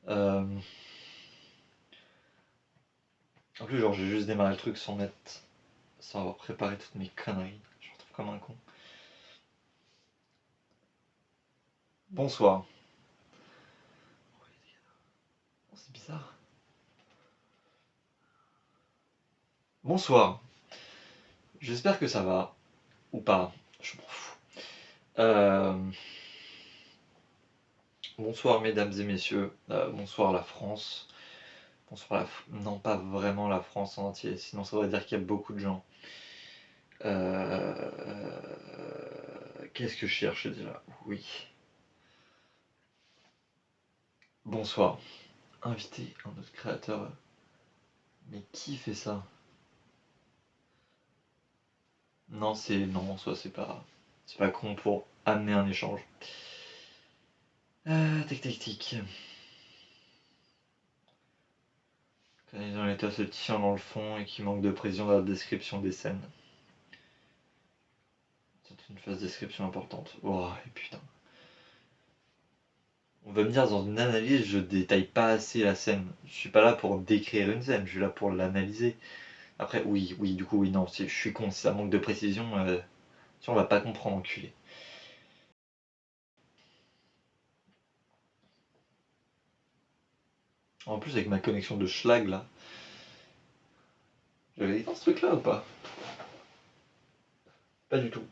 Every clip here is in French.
Euh, En plus, genre, j'ai juste démarré le truc sans avoir préparé toutes mes conneries. Je me retrouve comme un con. Bonsoir. Oh, c'est bizarre. Bonsoir. J'espère que ça va. Ou pas. Je m'en fous. Euh, Bonsoir, mesdames et messieurs. Bonsoir, la France. Bonsoir, non, pas vraiment la France en entier. Sinon, ça voudrait dire qu'il y a beaucoup de gens. Qu'est-ce que je cherche déjà? Oui. Bonsoir. Inviter un autre créateur. Mais qui fait ça? Non, non, soit c'est pas con pour amener un échange. Tic tic tic. Quand ils ont l'état se tient dans le fond et qui manque de précision dans la description des scènes. C'est une phase description importante. Oh, et putain. On va me dire dans une analyse, je détaille pas assez la scène. Je suis pas là pour décrire une scène, je suis là pour l'analyser. Après, oui, du coup, oui, non, je suis con, si ça manque de précision, on va pas comprendre, enculé. En plus, avec ma connexion de schlag là. J'avais dit dans ce truc là ou pas? Pas du tout.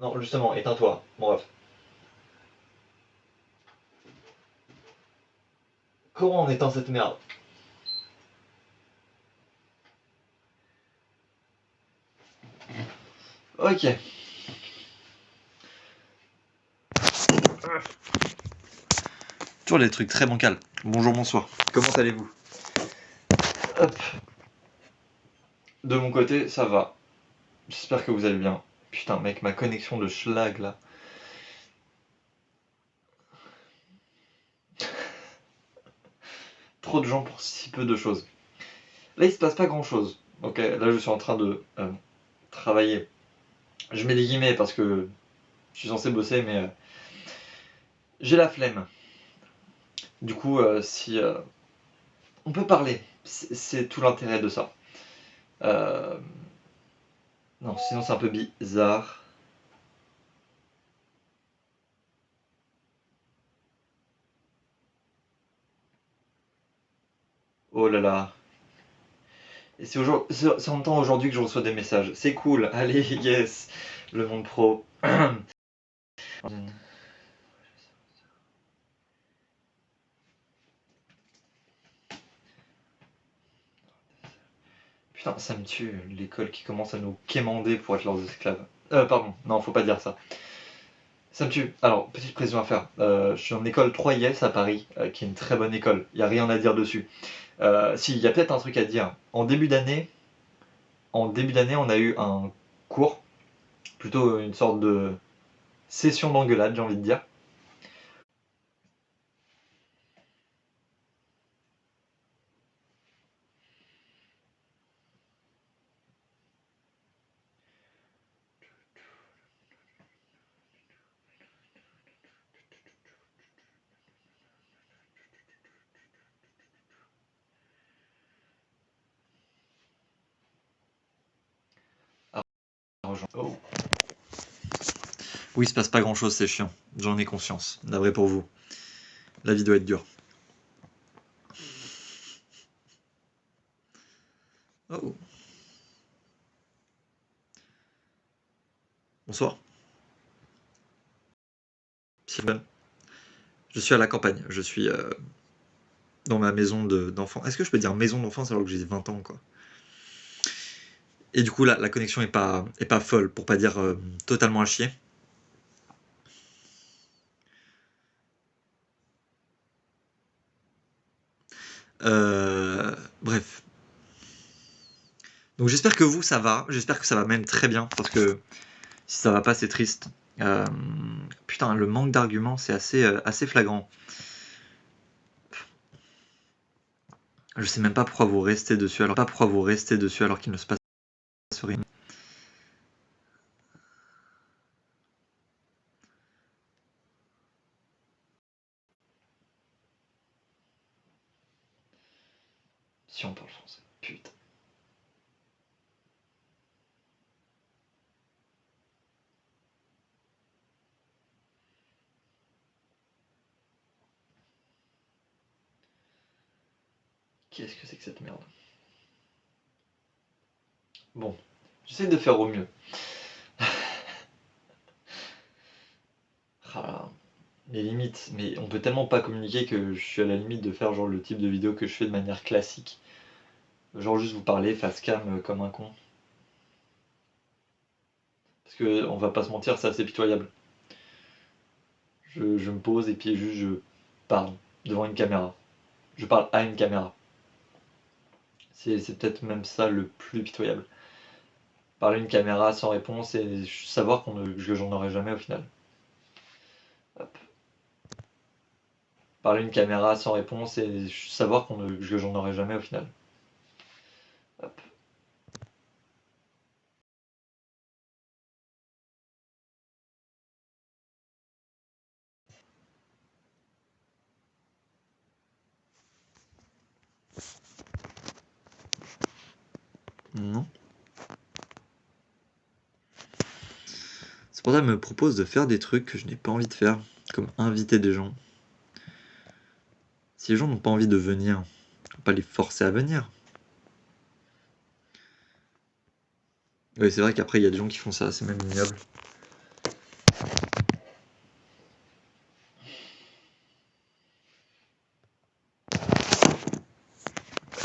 Non, justement, éteins-toi. Bon, bref. Comment on éteint cette merde? Ok. Toujours des trucs très bancals. Bonjour, bonsoir. Comment allez-vous? Hop. De mon côté, ça va. J'espère que vous allez bien. Putain, mec, ma connexion de schlag là. Trop de gens pour si peu de choses. Là, il se passe pas grand chose. Ok, là, je suis en train de travailler. Je mets des guillemets parce que je suis censé bosser, mais j'ai la flemme. Du coup, si on peut parler, c'est tout l'intérêt de ça. Non, sinon c'est un peu bizarre. Oh là là. Et c'est en même temps aujourd'hui que je reçois des messages. C'est cool, allez, yes. Le monde pro. Putain, ça me tue, l'école qui commence à nous quémander pour être leurs esclaves. Pardon, non, faut pas dire ça. Ça me tue. Alors, petite précision à faire. Je suis en école 3IS à Paris, qui est une très bonne école. Il n'y a rien à dire dessus. Si, il y a peut-être un truc à dire. En début d'année, on a eu un cours, plutôt une sorte de session d'engueulade, j'ai envie de dire. Oh. Oui, il se passe pas grand chose, c'est chiant. J'en ai conscience. Navré pour vous. La vie doit être dure. Oh. Bonsoir. Sylvain. Je suis à la campagne. Je suis dans ma maison d'enfant. Est-ce que je peux dire maison d'enfance alors que j'ai 20 ans, quoi? Et du coup, la connexion est pas folle, pour pas dire totalement à chier. Bref. Donc j'espère que vous, ça va. J'espère que ça va même très bien, parce que si ça va pas, c'est triste. Putain, le manque d'arguments, c'est assez flagrant. Je sais même pas pourquoi vous restez dessus alors qu'il ne se passe rien. Si on parle français. Putain. Qu'est-ce que c'est que cette merde? Bon, j'essaie de faire au mieux. Ah là, les limites, mais on peut tellement pas communiquer que je suis à la limite de faire genre le type de vidéo que je fais de manière classique. Genre juste vous parler face cam comme un con. Parce que on va pas se mentir, c'est assez pitoyable. Je me pose et puis juste je parle devant une caméra. Je parle à une caméra. C'est peut-être même ça le plus pitoyable. Parler à une caméra sans réponse et savoir que j'en aurai jamais au final. Hop. Parler à une caméra sans réponse et savoir que j'en aurai jamais au final. Hop. Non. C'est pour ça qu'elle me propose de faire des trucs que je n'ai pas envie de faire, comme inviter des gens. Si les gens n'ont pas envie de venir, on va pas les forcer à venir. Oui, c'est vrai qu'après, il y a des gens qui font ça, c'est même ignoble.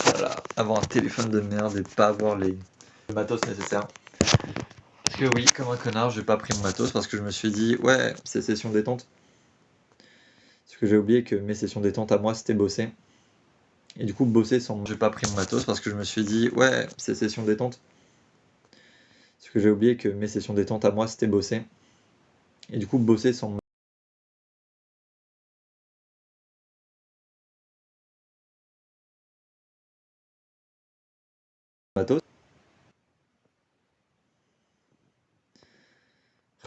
Voilà, avoir un téléphone de merde et pas avoir le matos nécessaire. Parce que oui, comme un connard, j'ai pas pris mon matos parce que je me suis dit, ouais, c'est session détente. Parce que j'ai oublié que mes sessions détente à moi, c'était bosser. Et du coup, bosser sans... J'ai pas pris mon matos parce que je me suis dit, ouais, c'est session détente. Parce que j'ai oublié que mes sessions détente à moi, c'était bosser. Et du coup, bosser sans matos.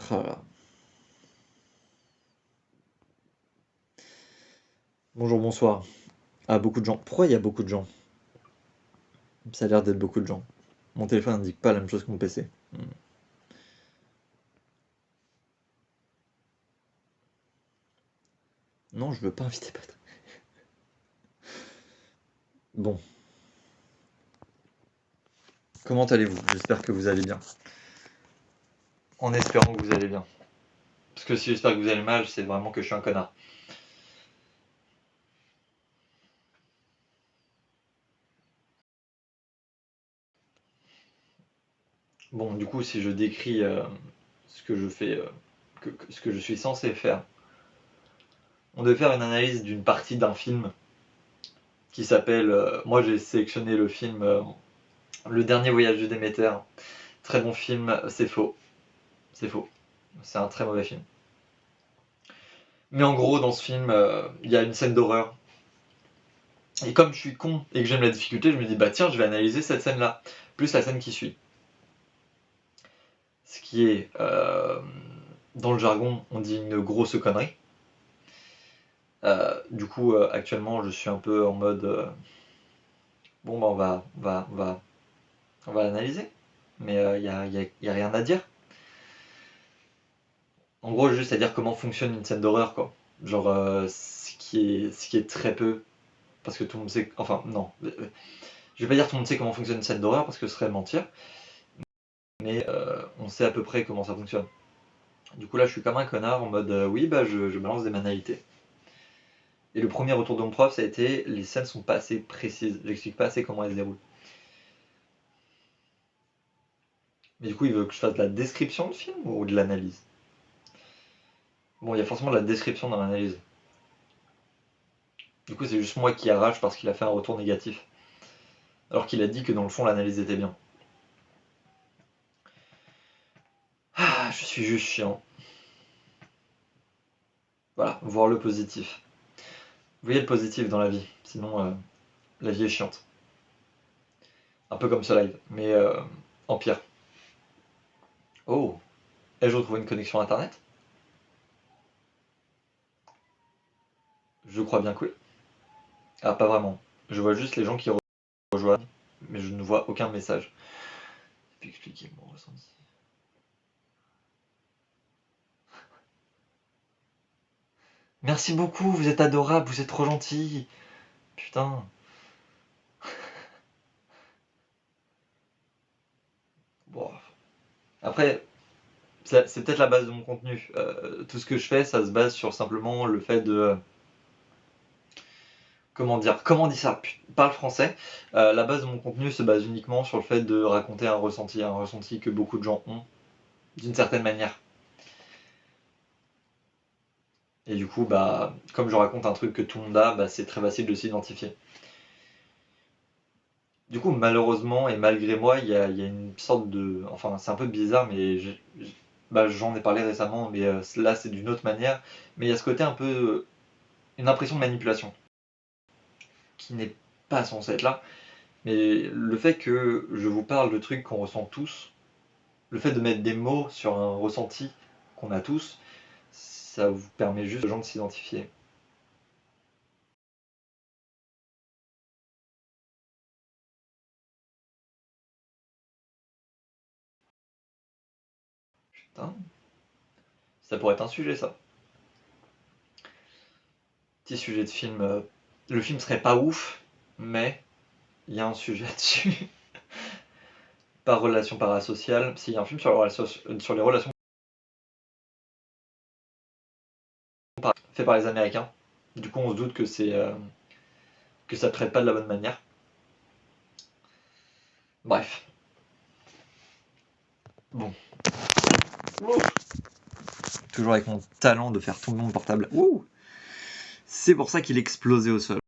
Voilà. Bonjour, bonsoir. Ah, beaucoup de gens. Pourquoi il y a beaucoup de gens? Ça a l'air d'être beaucoup de gens. Mon téléphone n'indique pas la même chose que mon PC. Non, je veux pas inviter Patrick. Bon. Comment allez-vous? J'espère que vous allez bien. En espérant que vous allez bien. Parce que si j'espère que vous allez mal, c'est vraiment que je suis un connard. Bon, du coup, si je décris ce que je fais, ce que je suis censé faire, on devait faire une analyse d'une partie d'un film qui s'appelle. Moi, j'ai sélectionné le film Le Dernier Voyage de Déméter. Très bon film, c'est faux. C'est faux. C'est un très mauvais film. Mais en gros, dans ce film, il y a une scène d'horreur. Et comme je suis con et que j'aime la difficulté, je me dis, bah tiens, je vais analyser cette scène-là, plus la scène qui suit. Ce qui est, dans le jargon, on dit une grosse connerie. Du coup, actuellement, je suis un peu en mode, bon, bah on va l'analyser. Mais y a rien à dire. En gros, juste à dire comment fonctionne une scène d'horreur, quoi. Genre, ce qui est très peu, parce que tout le monde sait, enfin, non. Je vais pas dire tout le monde sait comment fonctionne une scène d'horreur, parce que ce serait mentir. Mais on sait à peu près comment ça fonctionne. Du coup là je suis comme un connard en mode oui bah je balance des banalités. Et le premier retour de mon prof ça a été les scènes sont pas assez précises, j'explique pas assez comment elles se déroulent. Mais du coup il veut que je fasse de la description de film ou de l'analyse? Bon il y a forcément de la description dans l'analyse. Du coup c'est juste moi qui arrache parce qu'il a fait un retour négatif. Alors qu'il a dit que dans le fond l'analyse était bien. Ah je suis juste chiant. Voilà, voir le positif. Vous voyez le positif dans la vie, sinon la vie est chiante. Un peu comme ce live, mais en pire. Oh, ai-je retrouvé une connexion internet? Je crois bien que oui. Ah, pas vraiment. Je vois juste les gens qui rejoignent. mais je ne vois aucun message. Je peux expliquer mon ressenti. Merci beaucoup, vous êtes adorable, vous êtes trop gentil. Putain. Bon. Après, c'est peut-être la base de mon contenu. Tout ce que je fais, ça se base sur simplement le fait de... comment on dit ça? Parle français. La base de mon contenu se base uniquement sur le fait de raconter un ressenti que beaucoup de gens ont, d'une certaine manière. Et du coup, bah, comme je raconte un truc que tout le monde a, bah, c'est très facile de s'identifier. Du coup, malheureusement et malgré moi, il y a une sorte de... Enfin, c'est un peu bizarre, mais bah, j'en ai parlé récemment, mais là, c'est d'une autre manière. Mais il y a ce côté un peu... une impression de manipulation, qui n'est pas censée être là. Mais le fait que je vous parle de trucs qu'on ressent tous, le fait de mettre des mots sur un ressenti qu'on a tous, ça vous permet juste aux gens de s'identifier. Putain, ça pourrait être un sujet, ça. Petit sujet de film. Le film serait pas ouf, mais il y a un sujet dessus. Par relation parasociale. S'il y a un film sur les relations fait par les Américains. Du coup, on se doute que que ça traite pas de la bonne manière. Bref. Bon. Ouh. Toujours avec mon talent de faire tomber mon portable. Ouh. C'est pour ça qu'il explosait au sol.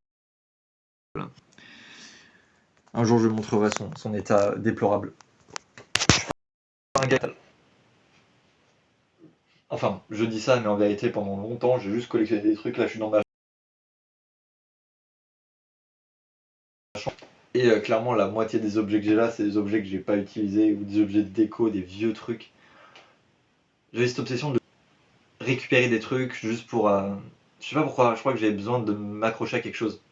Un jour, je montrerai son état déplorable. Un gars. Enfin, je dis ça, mais en vérité, pendant longtemps, j'ai juste collectionné des trucs. Là, je suis dans ma chambre. Et clairement, la moitié des objets que j'ai là, c'est des objets que j'ai pas utilisés ou des objets de déco, des vieux trucs. J'avais cette obsession de récupérer des trucs juste pour. Je sais pas pourquoi, je crois que j'avais besoin de m'accrocher à quelque chose.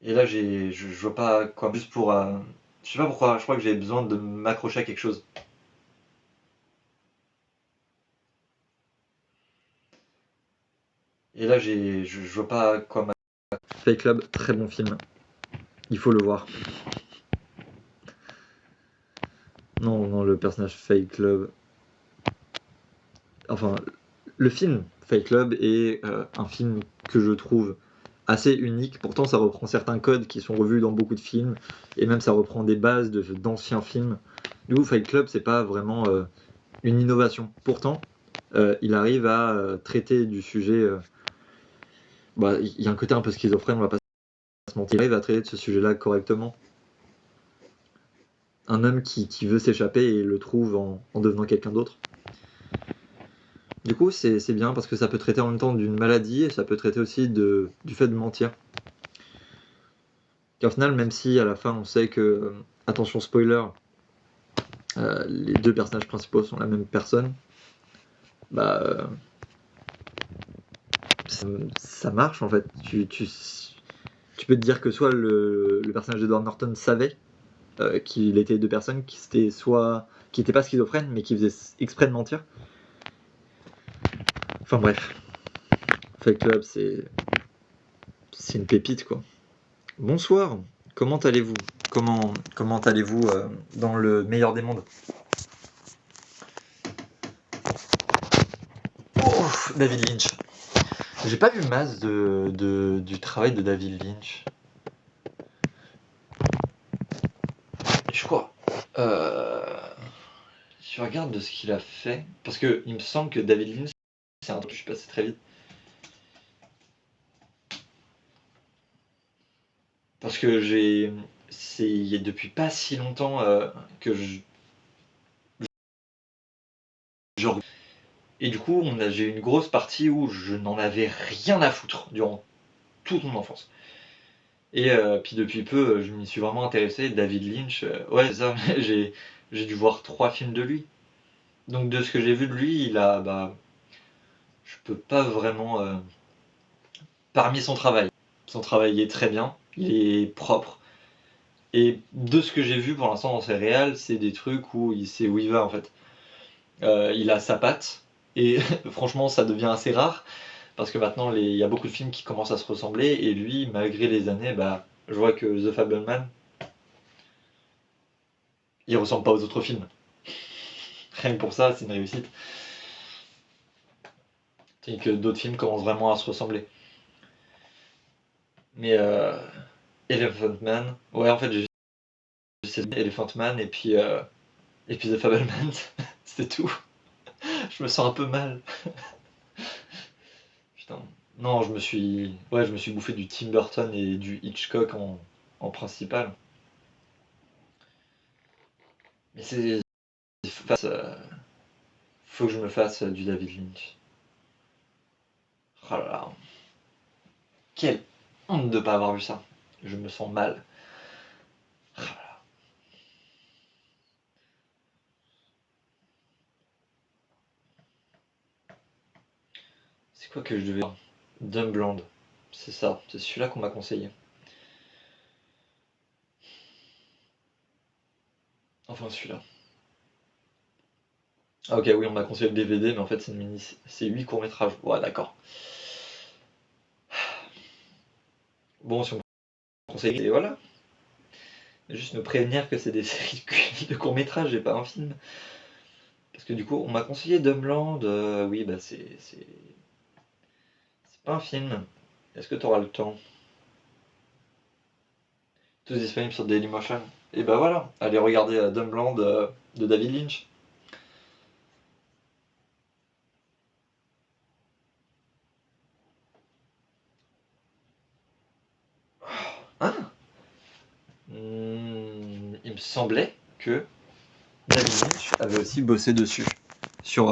Et là, je vois pas quoi, juste pour. Je sais pas pourquoi, je crois que j'avais besoin de m'accrocher à quelque chose. Et là, je vois pas quoi. Fake Club, très bon film. Il faut le voir. Non, non, le personnage Fake Club. Enfin, le film Fight Club est un film que je trouve assez unique. Pourtant, ça reprend certains codes qui sont revus dans beaucoup de films, et même ça reprend des bases d'anciens films. Du coup, Fight Club, c'est pas vraiment une innovation. Pourtant, il arrive à traiter du sujet. Bah, il y a un côté un peu schizophrène, on va pas se mentir. Il arrive à traiter de ce sujet-là correctement. Un homme qui veut s'échapper et le trouve en devenant quelqu'un d'autre. Du coup, c'est bien parce que ça peut traiter en même temps d'une maladie et ça peut traiter aussi du fait de mentir. Et au final, même si à la fin on sait que, attention spoiler, les deux personnages principaux sont la même personne, bah ça marche en fait. Tu peux te dire que soit le personnage d'Edward Norton savait qu'il était deux personnes, qui n'étaient pas schizophrènes mais qui faisaient exprès de mentir. Enfin bref, Fight Club c'est une pépite quoi. Bonsoir, comment allez-vous? Comment allez-vous dans le meilleur des mondes? Oh, David Lynch. J'ai pas vu masse du travail de David Lynch. Je crois. Je regarde de ce qu'il a fait. Parce que il me semble que David Lynch, c'est un truc, je suis passé très vite. Parce que c'est depuis pas si longtemps que et du coup, j'ai eu une grosse partie où je n'en avais rien à foutre durant toute mon enfance. Et puis depuis peu, je m'y suis vraiment intéressé. David Lynch, ouais, ça, j'ai dû voir 3 films de lui. Donc de ce que j'ai vu de lui, il a, bah, je peux pas vraiment parmi son travail. Son travail est très bien, il est propre. Et de ce que j'ai vu pour l'instant dans ses réals, c'est des trucs où il sait où il va en fait. Il a sa patte, et franchement ça devient assez rare, parce que maintenant il y a beaucoup de films qui commencent à se ressembler, et lui, malgré les années, bah, je vois que The Fableman, il ressemble pas aux autres films. Rien que pour ça, c'est une réussite. Et que d'autres films commencent vraiment à se ressembler. Mais Elephant Man, ouais en fait j'ai juste Elephant Man et puis The Fableman, c'est tout. Je me sens un peu mal. Putain. Non, je me suis bouffé du Tim Burton et du Hitchcock en principal. Mais faut que je me fasse du David Lynch. Oh là là, quelle honte de pas avoir vu ça. Je me sens mal. C'est quoi que je devais voir? Dumbland. C'est ça, c'est celui-là qu'on m'a conseillé. Enfin celui-là. Ah ok, oui, on m'a conseillé le DVD, mais en fait c'est 8 courts-métrages. Ouais, d'accord. Bon, si on me conseille, et voilà. Juste me prévenir que c'est des séries de courts-métrages et pas un film. Parce que du coup, on m'a conseillé Dumbland. Oui, bah c'est pas un film. Est-ce que tu auras le temps? Tous disponibles sur Dailymotion. Et bah voilà, allez regarder Dumbland de David Lynch. Ah, il me semblait que David Lynch avait aussi bossé dessus. Sur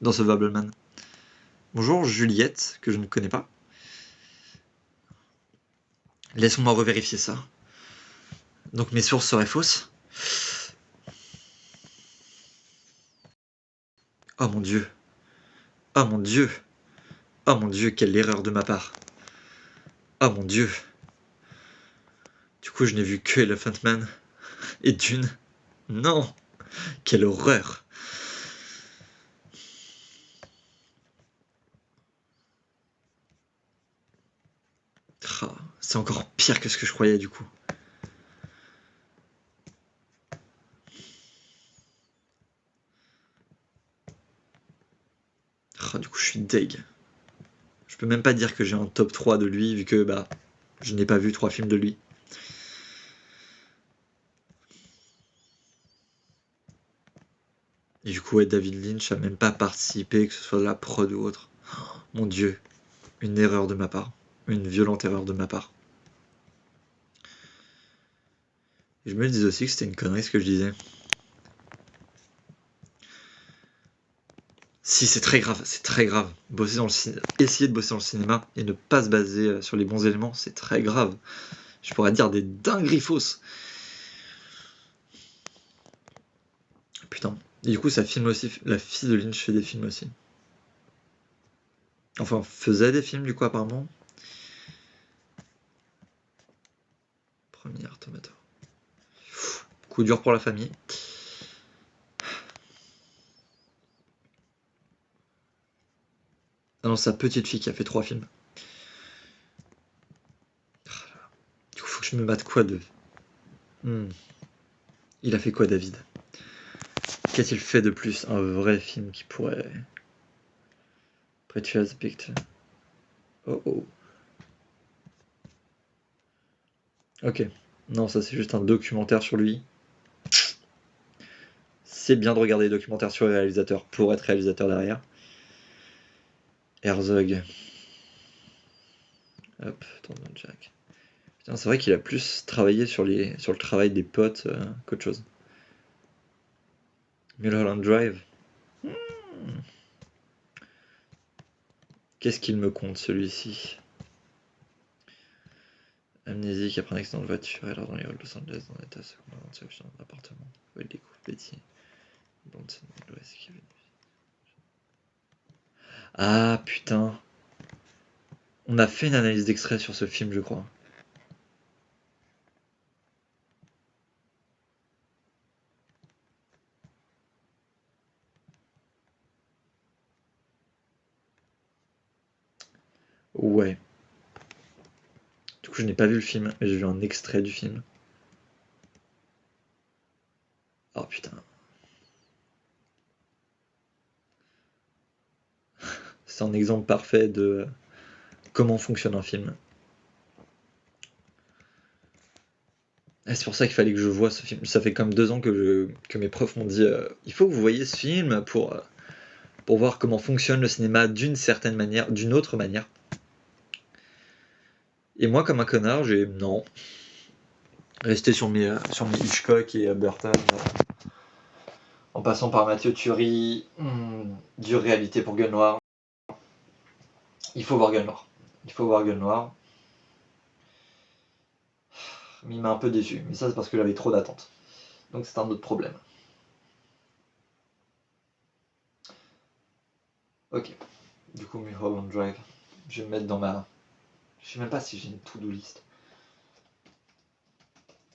dans ce Fableman. Bonjour Juliette, que je ne connais pas. Laisse-moi revérifier ça. Donc mes sources seraient fausses. Oh mon dieu. Oh mon dieu. Oh mon dieu, quelle erreur de ma part. Oh mon dieu. Du coup, je n'ai vu que Elephant Man et Dune. Non, quelle horreur. Ah, c'est encore pire que ce que je croyais du coup. Ah, du coup, je suis deg. Je peux même pas dire que j'ai un top 3 de lui, vu que bah, je n'ai pas vu 3 films de lui. Et du coup, ouais, David Lynch a même pas participé, que ce soit de la prod ou autre. Oh, mon dieu, une erreur de ma part. Une violente erreur de ma part. Et je me disais aussi que c'était une connerie ce que je disais. Si, c'est très grave, c'est très grave. Essayer de bosser dans le cinéma et ne pas se baser sur les bons éléments, c'est très grave. Je pourrais dire des dingueries fausses. Putain. Et du coup, ça filme aussi. La fille de Lynch fait des films aussi. Enfin, faisait des films du coup, apparemment. Première Tomato. Coup dur pour la famille. Ah non, sa petite fille qui a fait 3 films. Du coup, faut que je me batte quoi de. Il a fait quoi, David? Qu'a-t-il fait de plus? Un vrai film qui pourrait. Precious Picture. Oh oh. Ok. Non, ça c'est juste un documentaire sur lui. C'est bien de regarder des documentaires sur les réalisateurs pour être réalisateur derrière. Herzog. Hop, Tornado Jack. Putain, c'est vrai qu'il a plus travaillé sur le travail des potes qu'autre chose. Mulholland Drive. Qu'est-ce qu'il me compte celui-ci? Amnésique après un accident de voiture, alors dans les rues de Los Angeles, dans l'état secondaire, dans un appartement. Où il découvre Betty. Bronson, l'Ouest qui est venu. Ah putain. On a fait une analyse d'extrait sur ce film, je crois. Ouais. Du coup, je n'ai pas vu le film, mais j'ai vu un extrait du film. Oh putain. C'est un exemple parfait de comment fonctionne un film. Et c'est pour ça qu'il fallait que je voie ce film. Ça fait comme 2 ans que mes profs m'ont dit il faut que vous voyez ce film pour voir comment fonctionne le cinéma d'une certaine manière, d'une autre manière. Et moi, comme un connard, j'ai non. Resté sur mes Hitchcock et Burton, en passant par Mathieu Turi, dure réalité pour Gueule Noire. Il faut voir Gueule Noire. Il faut voir Gueule Noire. Mais il m'a un peu déçu. Mais ça, c'est parce que j'avais trop d'attentes. Donc c'est un autre problème. Ok. Du coup, Mulholland Drive. Je vais me mettre dans ma. Je sais même pas si j'ai une to-do list.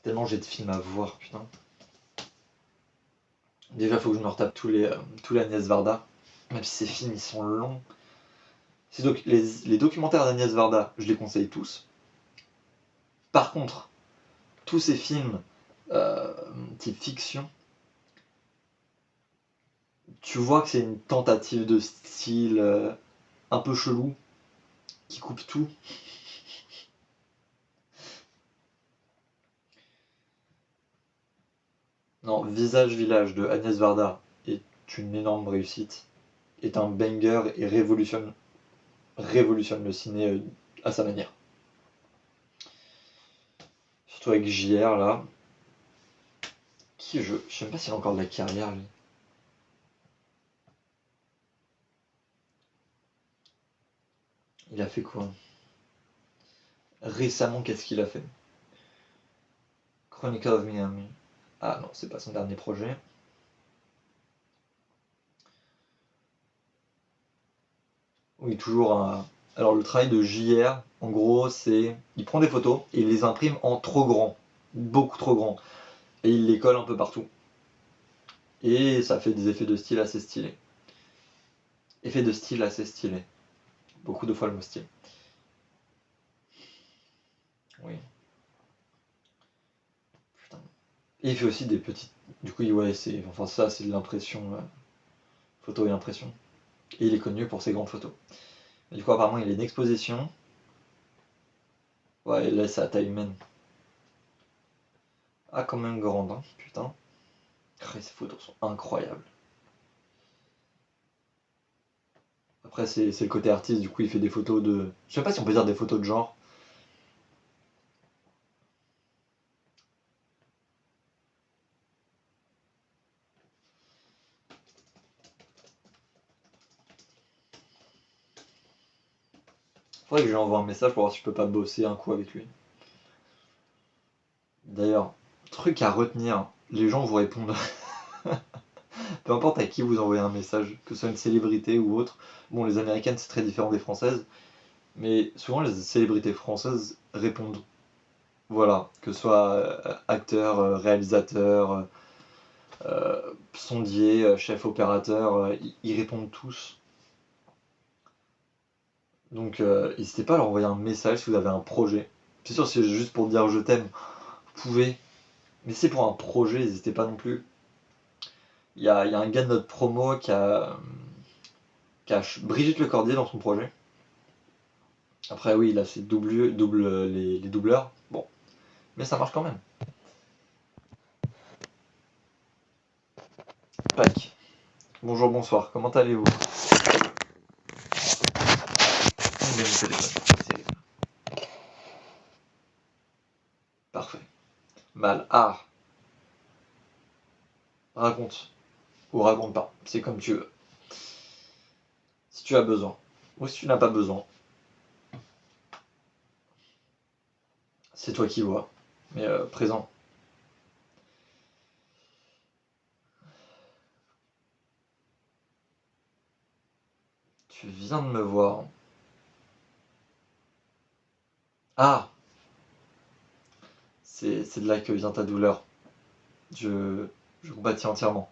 Tellement j'ai de films à voir, putain. Déjà, faut que je me retape tous les Agnès Varda. Même si ces films, ils sont longs. Les documentaires d'Agnès Varda, je les conseille tous. Par contre, tous ces films type fiction, tu vois que c'est une tentative de style un peu chelou, qui coupe tout. Non, Visage Village de Agnès Varda est une énorme réussite, est un banger et révolutionne le ciné à sa manière. Surtout avec JR là. Je sais même pas s'il a encore de la carrière lui. Il a fait quoi? Récemment, qu'est-ce qu'il a fait? Chronicle of Miami. Ah non, c'est pas son dernier projet. Oui, toujours un. Alors le travail de JR, en gros, c'est. Il prend des photos et il les imprime en trop grand. Beaucoup trop grand. Et il les colle un peu partout. Et ça fait des effets de style assez stylés. Effets de style assez stylés. Beaucoup de fois le mot style. Oui. Putain. Et il fait aussi des petites. Du coup, ouais, c'est. Enfin, ça, c'est de l'impression. Photo et impression. Et il est connu pour ses grandes photos. Et du coup, apparemment, il a une exposition. Ouais, là, c'est à taille humaine. Ah, quand même grande, hein, putain. Ces photos sont incroyables. Après, c'est le côté artiste, du coup, il fait des photos de. Je sais pas si on peut dire des photos de genre. Faudrait que je lui envoie un message pour voir si je peux pas bosser un coup avec lui. D'ailleurs, truc à retenir, les gens vous répondent. Peu importe à qui vous envoyez un message, que ce soit une célébrité ou autre. Bon, les américaines, c'est très différent des françaises. Mais souvent, les célébrités françaises répondent. Voilà, que ce soit acteur, réalisateur, sondier, chef opérateur, ils répondent tous. Donc n'hésitez pas à leur envoyer un message si vous avez un projet. C'est sûr, si c'est juste pour dire je t'aime, vous pouvez. Mais si c'est pour un projet, n'hésitez pas non plus. Il y a un gars de notre promo qui a Brigitte Lecordier dans son projet. Après oui, il a ses les doubleurs. Bon, mais ça marche quand même. Pac. Bonjour, bonsoir, comment allez-vous? On est au téléphone. Parfait. Mal. Ah, raconte. Ou raconte pas. C'est comme tu veux. Si tu as besoin. Ou si tu n'as pas besoin. C'est toi qui vois. Mais présent. Tu viens de me voir. Ah, c'est de là que vient ta douleur. Je, je compatis entièrement.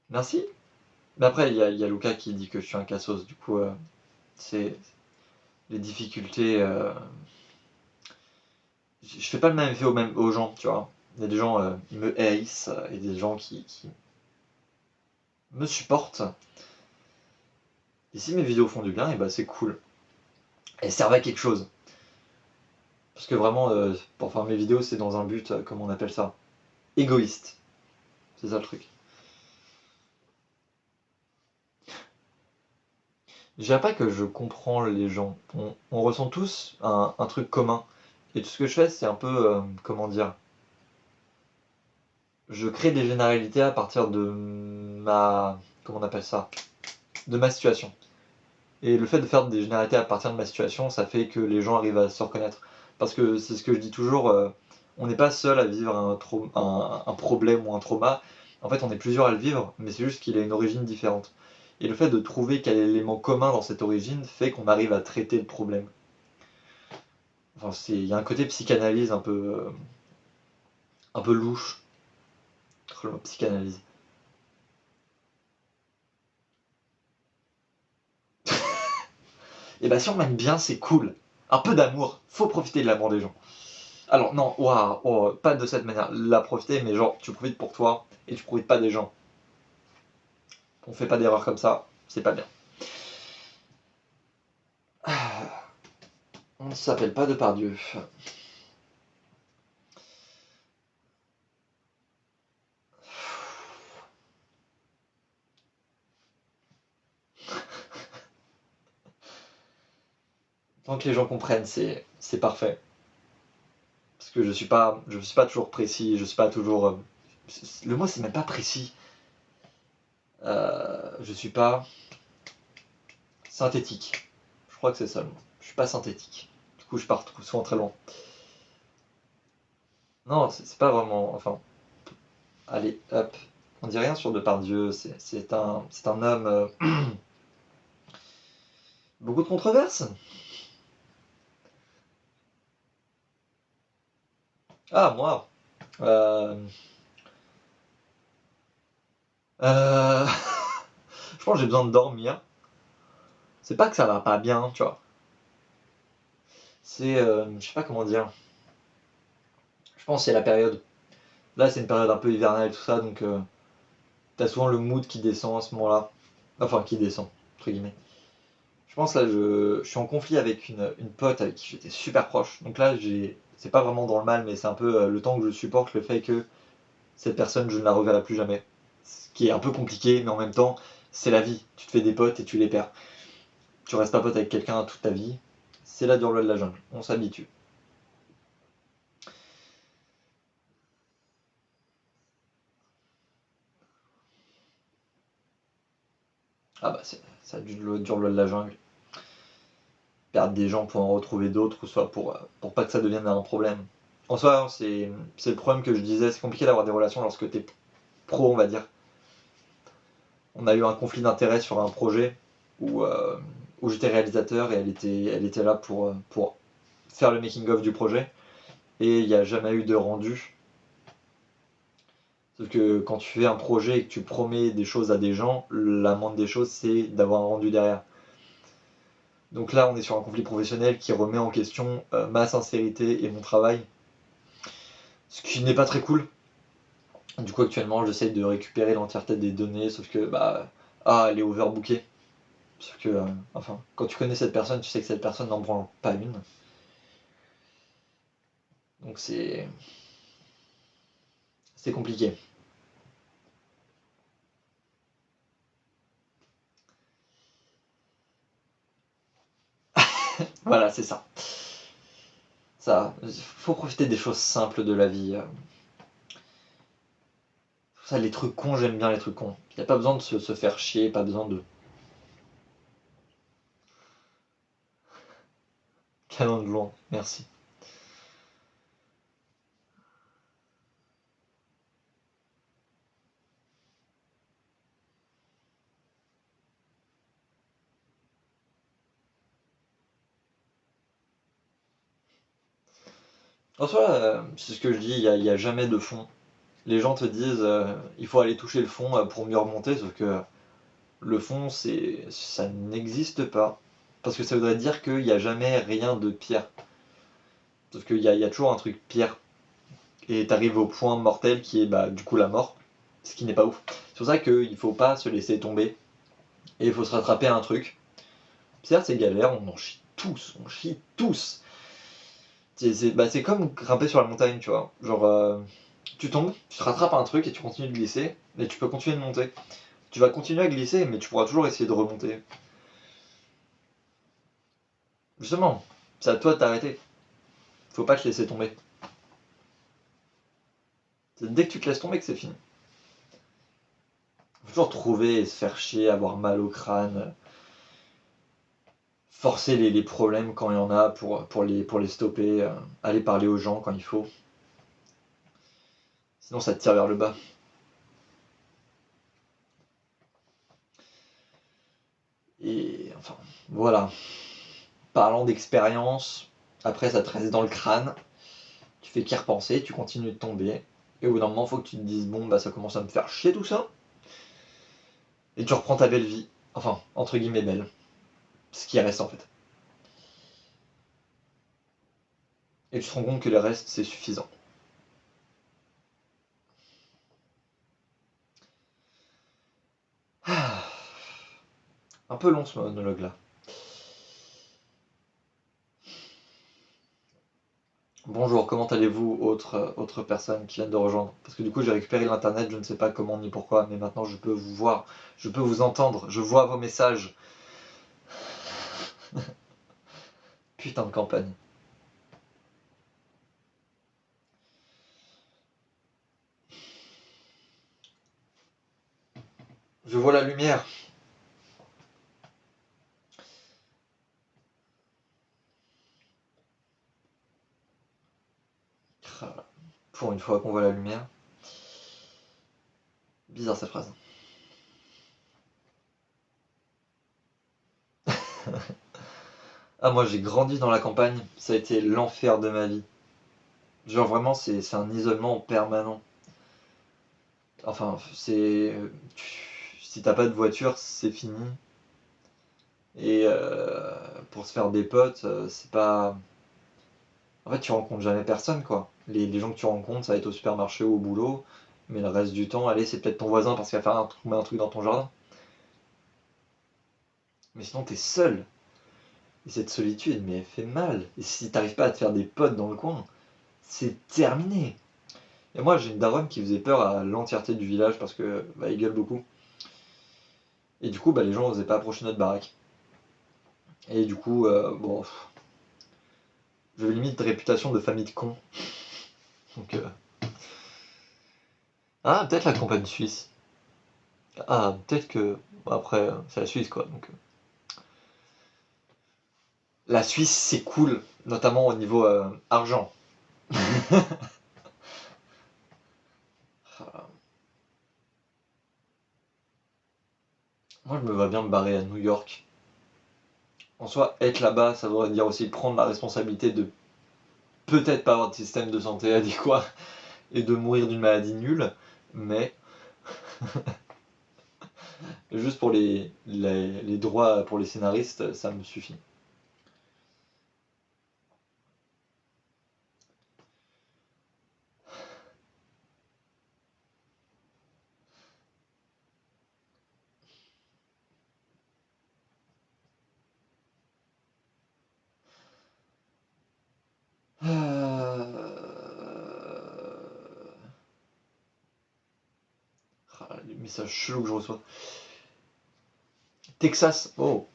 Merci. Mais après, il y a Luca qui dit que je suis un cassos. Du coup, c'est les difficultés. Je fais pas le même effet aux gens, tu vois. Il y a des gens, ils me haïssent, et des gens qui me supportent. Et si mes vidéos font du bien, et bah c'est cool. Elles servent à quelque chose. Parce que vraiment, pour faire mes vidéos, c'est dans un but, comment on appelle ça, égoïste. C'est ça le truc. Je dirais pas que je comprends les gens. On ressent tous un truc commun. Et tout ce que je fais, c'est un peu, comment dire, je crée des généralités à partir de ma, comment on appelle ça, de ma situation. Et le fait de faire des généralités à partir de ma situation, ça fait que les gens arrivent à se reconnaître. Parce que c'est ce que je dis toujours, on n'est pas seul à vivre un problème ou un trauma. En fait, on est plusieurs à le vivre, mais c'est juste qu'il a une origine différente. Et le fait de trouver quel est l'élément commun dans cette origine fait qu'on arrive à traiter le problème. Enfin, il y a un côté psychanalyse un peu louche, le mot psychanalyse. Et bah si on m'aime bien, c'est cool. Un peu d'amour, faut profiter de l'amour des gens. Alors non, waouh, oh, pas de cette manière. La profiter, mais genre tu profites pour toi et tu profites pas des gens. On fait pas d'erreur comme ça, c'est pas bien. On ne s'appelle pas Depardieu. Tant que les gens comprennent, c'est parfait. Parce que je suis pas toujours précis, je suis pas toujours. Le mot c'est même pas précis. Je suis pas synthétique. Je crois que c'est ça le mot. Je suis pas synthétique. Du coup, je pars souvent très loin. Non, c'est pas vraiment. Enfin, allez, hop. On dit rien sur Depardieu. C'est un homme. Beaucoup de controverses. Ah, moi. Euh, euh, je pense que j'ai besoin de dormir. C'est pas que ça va pas bien, tu vois. Je sais pas comment dire. Je pense que c'est la période. Là, c'est une période un peu hivernale et tout ça, donc t'as souvent le mood qui descend à ce moment-là. Enfin, qui descend, entre guillemets. Je pense là, je suis en conflit avec une pote avec qui j'étais super proche. Donc là, c'est pas vraiment dans le mal, mais c'est un peu le temps que je supporte le fait que cette personne, je ne la reverrai plus jamais. Ce qui est un peu compliqué, mais en même temps, c'est la vie. Tu te fais des potes et tu les perds. Tu restes pas pote avec quelqu'un toute ta vie. C'est la dure loi de la jungle. On s'habitue. Ah bah, c'est la dure loi de la jungle. Perdre des gens pour en retrouver d'autres, ou soit pour pas que ça devienne un problème. En soi, c'est le problème que je disais. C'est compliqué d'avoir des relations lorsque t'es pro, on va dire. On a eu un conflit d'intérêts sur un projet où, où j'étais réalisateur et elle était là pour faire le making-of du projet. Et il n'y a jamais eu de rendu. Sauf que quand tu fais un projet et que tu promets des choses à des gens, la moindre des choses, c'est d'avoir un rendu derrière. Donc là, on est sur un conflit professionnel qui remet en question ma sincérité et mon travail. Ce qui n'est pas très cool. Du coup, actuellement, j'essaye de récupérer l'entièreté des données, sauf que, bah, elle est overbookée. Sauf que, enfin, quand tu connais cette personne, tu sais que cette personne n'en prend pas une. Donc c'est compliqué. Voilà, c'est ça. Ça, faut profiter des choses simples de la vie. Ça, les trucs cons, j'aime bien les trucs cons. Y a pas besoin de se faire chier, pas besoin de canon de loin. Merci. En soi, c'est ce que je dis, il y a jamais de fond. Les gens te disent, il faut aller toucher le fond pour mieux remonter, sauf que le fond, ça n'existe pas. Parce que ça voudrait dire qu'il n'y a jamais rien de pire. Sauf qu'il y a toujours un truc pire. Et t'arrives au point mortel qui est bah, du coup la mort. Ce qui n'est pas ouf. C'est pour ça qu'il faut pas se laisser tomber. Et il faut se rattraper à un truc. Certes, c'est galère, on en chie tous. On chie tous. C'est comme grimper sur la montagne, tu vois. Genre, tu tombes, tu te rattrapes à un truc et tu continues de glisser. Et tu peux continuer de monter. Tu vas continuer à glisser, mais tu pourras toujours essayer de remonter. Justement, c'est à toi de t'arrêter. Faut pas te laisser tomber. C'est dès que tu te laisses tomber que c'est fini. Faut toujours trouver et se faire chier, avoir mal au crâne, forcer les problèmes quand il y en a pour les stopper, aller parler aux gens quand il faut. Sinon ça te tire vers le bas. Et enfin, voilà. Parlant d'expérience, après ça te reste dans le crâne, tu fais qu'y repenser, tu continues de tomber, et au bout d'un moment, faut que tu te dises, bon, bah ça commence à me faire chier tout ça, et tu reprends ta belle vie. Enfin, entre guillemets belle. Ce qui reste en fait. Et tu te rends compte que le reste, c'est suffisant. Un peu long ce monologue là. Bonjour, comment allez-vous, autre personne qui vient de rejoindre? Parce que du coup j'ai récupéré l'internet, je ne sais pas comment ni pourquoi, mais maintenant je peux vous voir, je peux vous entendre, je vois vos messages. Putain de campagne. Je vois la lumière. Pour une fois qu'on voit la lumière. Bizarre cette phrase. Ah moi j'ai grandi dans la campagne, ça a été l'enfer de ma vie. Genre vraiment c'est un isolement permanent. Enfin c'est... Si t'as pas de voiture c'est fini. Et pour se faire des potes c'est pas... En fait tu rencontres jamais personne quoi. Les gens que tu rencontres ça va être au supermarché ou au boulot. Mais le reste du temps, allez c'est peut-être ton voisin parce qu'il va faire un truc dans ton jardin. Mais sinon t'es seul. Et cette solitude, mais elle fait mal. Et si t'arrives pas à te faire des potes dans le coin, c'est terminé. Et moi, j'ai une daronne qui faisait peur à l'entièreté du village parce que bah, il gueule beaucoup. Et du coup, bah, les gens n'osaient pas approcher notre baraque. Et du coup, bon, j'avais limite réputation de famille de cons. Donc, ah, peut-être la campagne suisse. Ah, peut-être que. Bon, après, c'est la Suisse quoi. Donc, la Suisse, c'est cool, notamment au niveau argent. Moi, je me vois bien me barrer à New York. En soi, être là-bas, ça voudrait dire aussi prendre la responsabilité de peut-être pas avoir de système de santé adéquat et de mourir d'une maladie nulle, mais juste pour les droits pour les scénaristes, ça me suffit. Les messages chelous que je reçois. Texas, oh,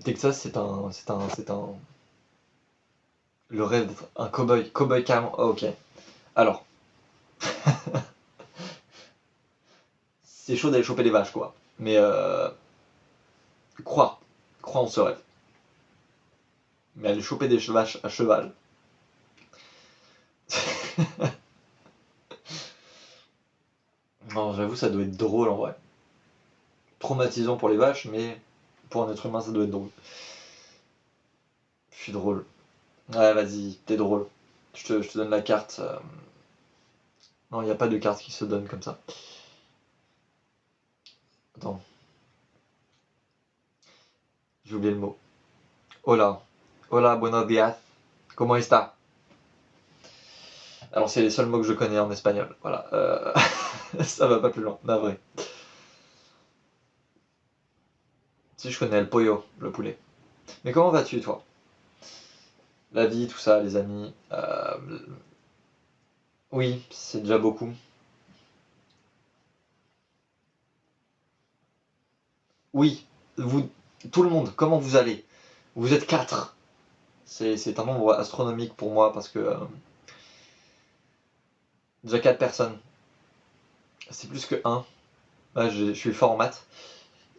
Texas, le rêve d'être un cowboy, cowboy carrément. Oh, ok. Alors, c'est chaud d'aller choper les vaches, quoi. Mais crois, crois en ce rêve. Mais aller choper des vaches à cheval. Non, j'avoue, ça doit être drôle en vrai. Traumatisant pour les vaches, mais pour un être humain, ça doit être drôle. Je suis drôle. Ouais, vas-y, t'es drôle. Je te donne la carte. Non, il n'y a pas de carte qui se donne comme ça. Attends. J'ai oublié le mot. Hola. Hola, buenos días. ¿Cómo está? Alors, c'est les seuls mots que je connais en espagnol. Voilà. Ça va pas plus loin, navré. Si je connais le pollo, le poulet. Mais comment vas-tu, toi? La vie, tout ça, les amis. Oui, c'est déjà beaucoup. Oui, vous, tout le monde, comment vous allez? Vous êtes 4. C'est un nombre astronomique pour moi parce que déjà 4 personnes, c'est plus que 1. Là, je suis fort en maths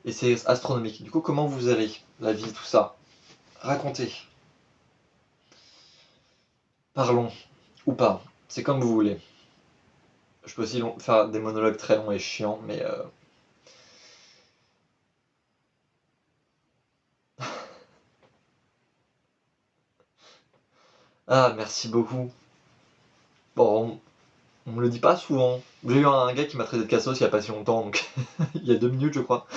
et c'est astronomique. Du coup, comment vous allez? La vie, tout ça. Racontez. Parlons. Ou pas. C'est comme vous voulez. Je peux aussi faire des monologues très longs et chiants, mais ah, merci beaucoup. Bon, on me le dit pas souvent. J'ai eu un gars qui m'a traité de cassos il y a pas si longtemps, donc il y a 2 minutes, je crois.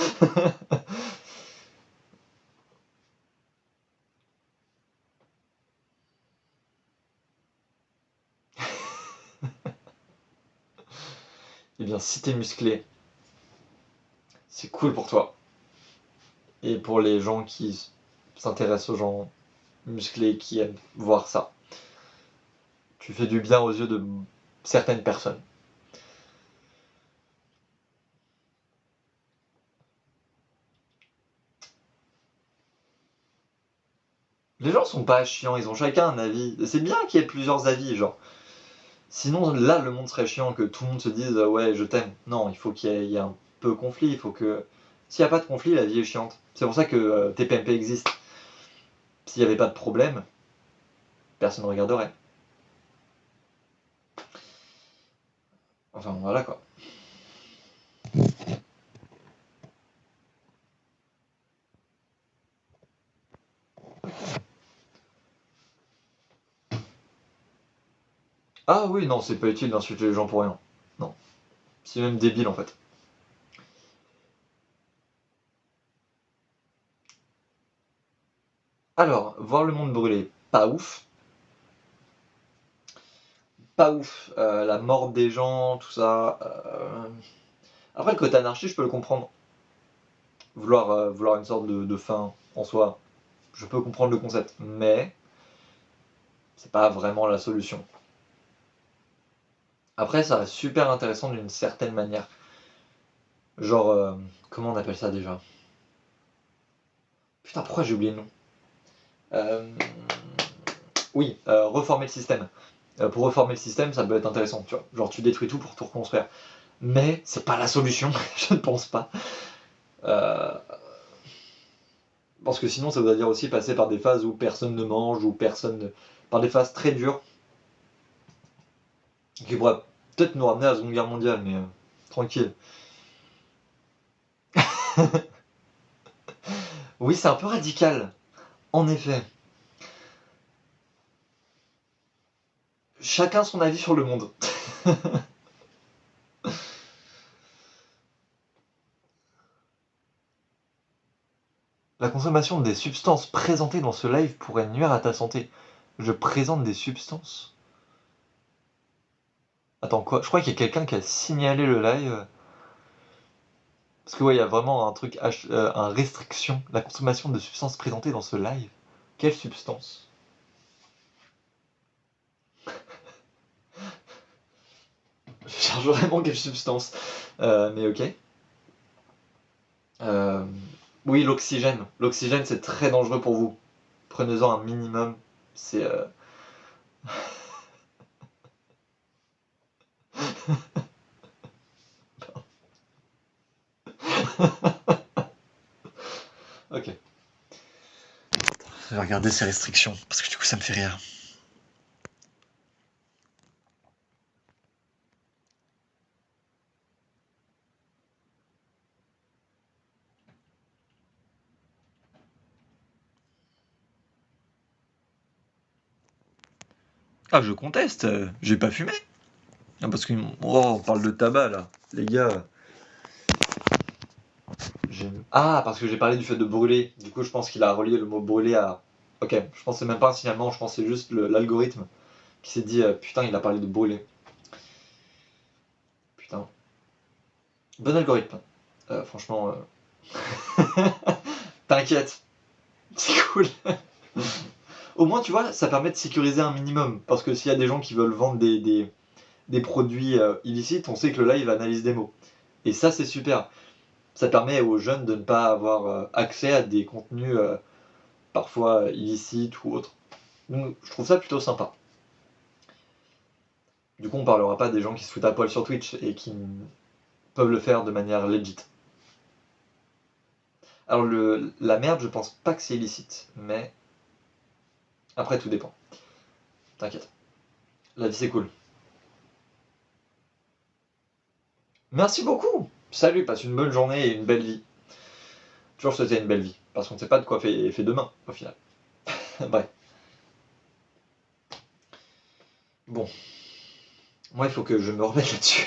Eh bien, si t'es musclé, c'est cool pour toi. Et pour les gens qui s'intéressent aux gens musclés, qui aiment voir ça. Tu fais du bien aux yeux de certaines personnes. Les gens sont pas chiants, ils ont chacun un avis. C'est bien qu'il y ait plusieurs avis, genre. Sinon, là, le monde serait chiant, que tout le monde se dise ouais, je t'aime. Non, il faut qu'il y ait un peu de conflit. Il faut que. S'il n'y a pas de conflit, la vie est chiante. C'est pour ça que TPMP existe. S'il n'y avait pas de problème, personne ne regarderait. Enfin, voilà quoi. Ah oui, non, c'est pas utile d'insulter les gens pour rien. Non. C'est même débile en fait. Alors, voir le monde brûler, pas ouf. Pas ouf. La mort des gens, tout ça. Après, le côté anarchie, je peux le comprendre. Vouloir une sorte de fin en soi, je peux comprendre le concept, mais c'est pas vraiment la solution. Après, ça reste super intéressant d'une certaine manière. Genre, comment on appelle ça déjà? Putain, pourquoi j'ai oublié le nom? Euh, oui, reformer le système. Pour reformer le système, ça peut être intéressant, tu vois. Genre, tu détruis tout pour tout reconstruire. Mais c'est pas la solution, je ne pense pas. Euh, parce que sinon, ça voudrait dire aussi passer par des phases où personne ne mange, ou personne ne... par des phases très dures, qui pourraient peut-être nous ramener à la Seconde Guerre mondiale, mais tranquille. Oui, c'est un peu radical, en effet. Chacun son avis sur le monde. La consommation des substances présentées dans ce live pourrait nuire à ta santé. Je présente des substances. Attends, quoi? Je crois qu'il y a quelqu'un qui a signalé le live. Parce que ouais, il y a vraiment un truc, un restriction. La consommation de substances présentées dans ce live. Quelle substance? Je cherche vraiment quelle substance. Mais ok. Euh, oui, l'oxygène. L'oxygène, c'est très dangereux pour vous. Prenez-en un minimum. C'est... Ok. Je vais regarder ces restrictions, parce que du coup, ça me fait rire. Ah, je conteste, j'ai pas fumé. Ah, parce que on parle de tabac là, les gars. Ah, parce que j'ai parlé du fait de brûler. Du coup, je pense qu'il a relié le mot brûler à. Ok, je pense que c'est même pas un signalement, je pense que c'est juste l'algorithme qui s'est dit putain, il a parlé de brûler. Putain. Bon algorithme. Franchement. T'inquiète, c'est cool. Au moins, tu vois, ça permet de sécuriser un minimum. Parce que s'il y a des gens qui veulent vendre des produits illicites, on sait que le live analyse des mots. Et ça, c'est super. Ça permet aux jeunes de ne pas avoir accès à des contenus parfois illicites ou autres. Donc, je trouve ça plutôt sympa. Du coup, on parlera pas des gens qui se foutent à poil sur Twitch et qui peuvent le faire de manière legit. Alors, la merde, je pense pas que c'est illicite, mais après, tout dépend. T'inquiète. La vie, c'est cool. Merci beaucoup. Salut, passe une bonne journée et une belle vie. Toujours souhaiter une belle vie, parce qu'on ne sait pas de quoi fait demain, au final. Bref. Bon. Moi, il faut que je me remette là-dessus.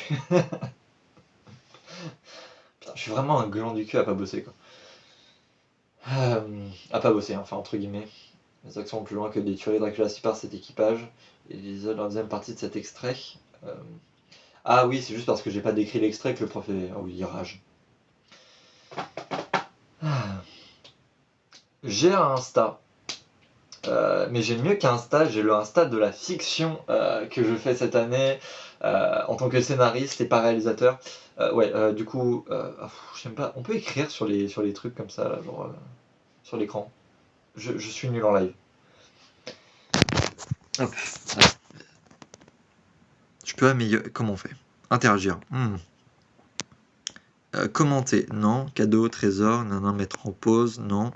Putain, je suis vraiment un gland du cul à pas bosser, quoi. À pas bosser, enfin, entre guillemets. Les actions vont plus loin que des tueries Dracula par cet équipage. Et les autres, la deuxième partie de cet extrait. Ah oui, c'est juste parce que j'ai pas décrit l'extrait que le prof est. Oh oui, il rage. J'ai un Insta. Mais j'ai mieux qu'un Insta, j'ai le Insta de la fiction que je fais cette année en tant que scénariste et pas réalisateur. Du coup, je sais pas, on peut écrire sur les trucs comme ça, là, genre sur l'écran. Je suis nul en live. Hop. Je peux améliorer. Comment on fait? Interagir. Commenter, non. Cadeau, trésor, non. Mettre en pause, non.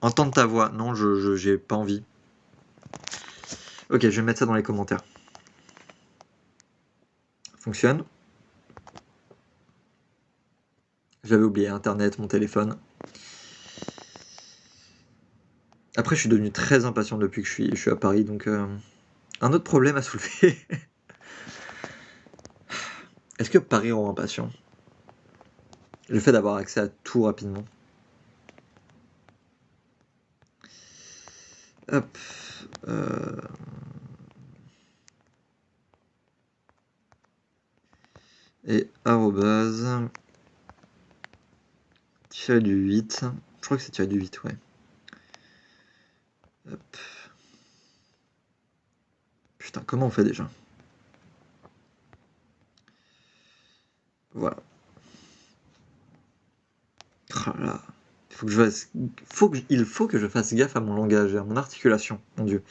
Entendre ta voix, non, j'ai pas envie. Ok, je vais mettre ça dans les commentaires. Fonctionne. J'avais oublié Internet, mon téléphone. Après, je suis devenu très impatient depuis que je suis à Paris, donc un autre problème à soulever. Est-ce que Paris rend impatient? Le fait d'avoir accès à tout rapidement. Hop. Et arrobase. Tiré du 8. Je crois que c'est tiré du 8, ouais. Hop. Putain, comment on fait déjà? Voilà. Oh là. Il faut que je fasse gaffe à mon langage et à mon articulation, mon Dieu.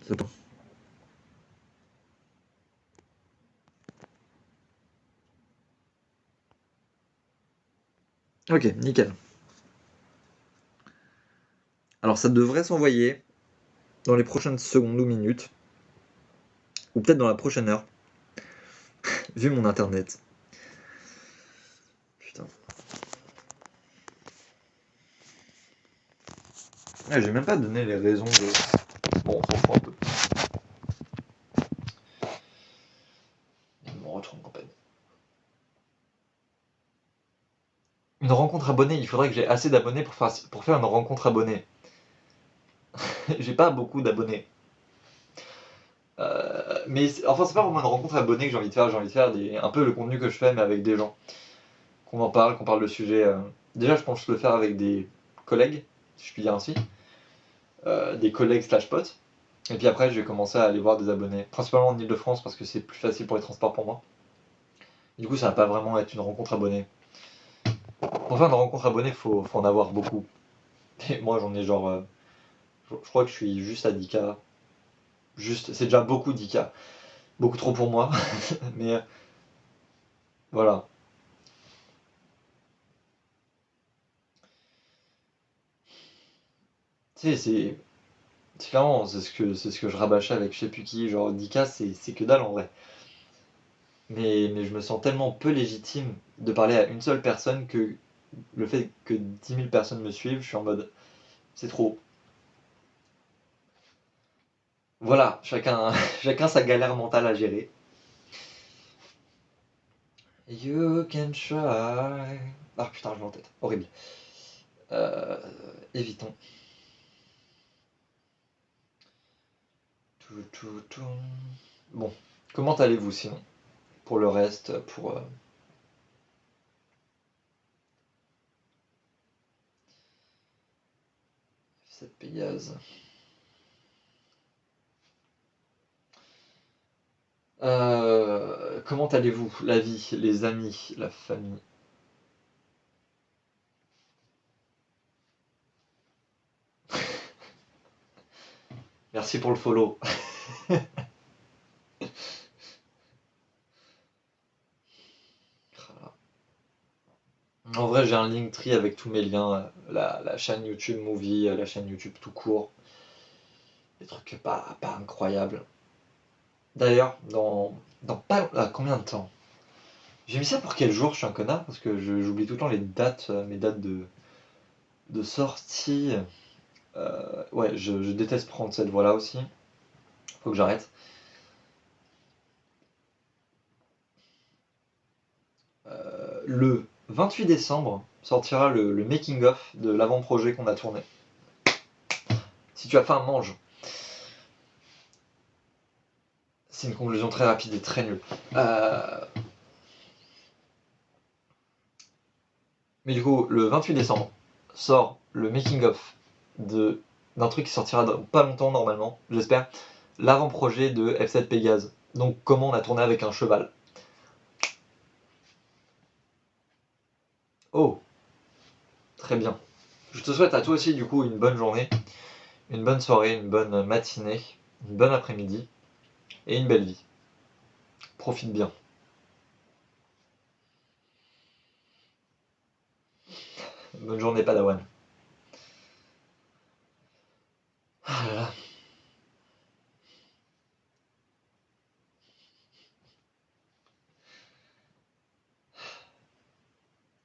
C'est bon. Ok, nickel. Alors ça devrait s'envoyer dans les prochaines secondes ou minutes, ou peut-être dans la prochaine heure, vu mon internet. Putain. Ah, j'ai même pas donné les raisons de... Bon, on s'en fout un peu. Mon retour en campagne. Une rencontre abonnée, il faudrait que j'ai assez d'abonnés pour faire une rencontre abonnée. J'ai pas beaucoup d'abonnés. Mais enfin, c'est pas vraiment une rencontre abonnée que j'ai envie de faire. J'ai envie de faire un peu le contenu que je fais, mais avec des gens. Qu'on parle de sujets. Déjà, je pense le faire avec des collègues, si je puis dire ainsi. Des collègues slash potes. Et puis après, je vais commencer à aller voir des abonnés. Principalement en Ile-de-France parce que c'est plus facile pour les transports pour moi. Du coup, ça va pas vraiment être une rencontre abonnée. Pour faire une rencontre abonnée, faut en avoir beaucoup. Et moi, j'en ai genre. Je crois que je suis juste à 10K. Juste, c'est déjà beaucoup 10K. Beaucoup trop pour moi. Mais voilà. Tu sais, c'est clairement, c'est ce que je rabâchais avec je sais plus qui. Genre 10K, c'est que dalle en vrai. Mais je me sens tellement peu légitime de parler à une seule personne que le fait que 10 000 personnes me suivent, je suis en mode, c'est trop. Voilà, chacun, chacun sa galère mentale à gérer. You can try. Ah putain, je l'ai en tête. Horrible. Euh, évitons. Tout. Bon, comment allez-vous sinon? Pour le reste, pour... cette Pégase. Comment allez-vous? La vie, les amis, la famille. Merci pour le follow. En vrai, j'ai un Linktree avec tous mes liens, la chaîne YouTube Movie, la chaîne YouTube tout court. Des trucs pas incroyables. D'ailleurs, dans pas... combien de temps? J'ai mis ça pour quel jour? Je suis un connard parce que j'oublie tout le temps les dates, mes dates de sortie. Ouais, je déteste prendre cette voie-là aussi. Faut que j'arrête. Le 28 décembre sortira le making-of de l'avant-projet qu'on a tourné. Si tu as faim, mange. C'est une conclusion très rapide et très nulle. Mais du coup, le 28 décembre sort le making-of d'un truc qui sortira dans pas longtemps normalement, j'espère. L'avant-projet de F7 Pégase. Donc comment on a tourné avec un cheval. Oh, très bien. Je te souhaite à toi aussi du coup une bonne journée, une bonne soirée, une bonne matinée, une bonne après-midi et une belle vie. Profite bien. Bonne journée Padawan. Ah là là.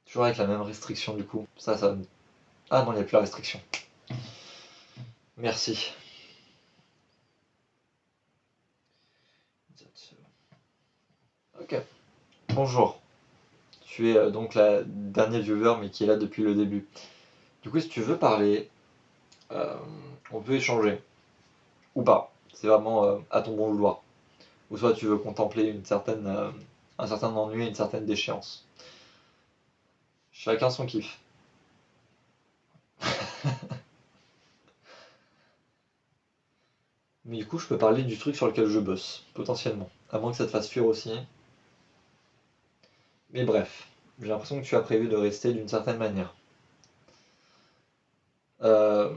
Toujours avec la même restriction du coup. Ça... Ah non, il n'y a plus la restriction. Merci. Ok. Bonjour. Tu es donc la dernière viewer mais qui est là depuis le début. Du coup, si tu veux parler, euh, on peut échanger. Ou pas. C'est vraiment à ton bon vouloir. Ou soit tu veux contempler un certain ennui et une certaine déchéance. Chacun son kiff. Mais du coup, je peux parler du truc sur lequel je bosse, potentiellement. À moins que ça te fasse fuir aussi. Mais bref, j'ai l'impression que tu as prévu de rester d'une certaine manière. Euh,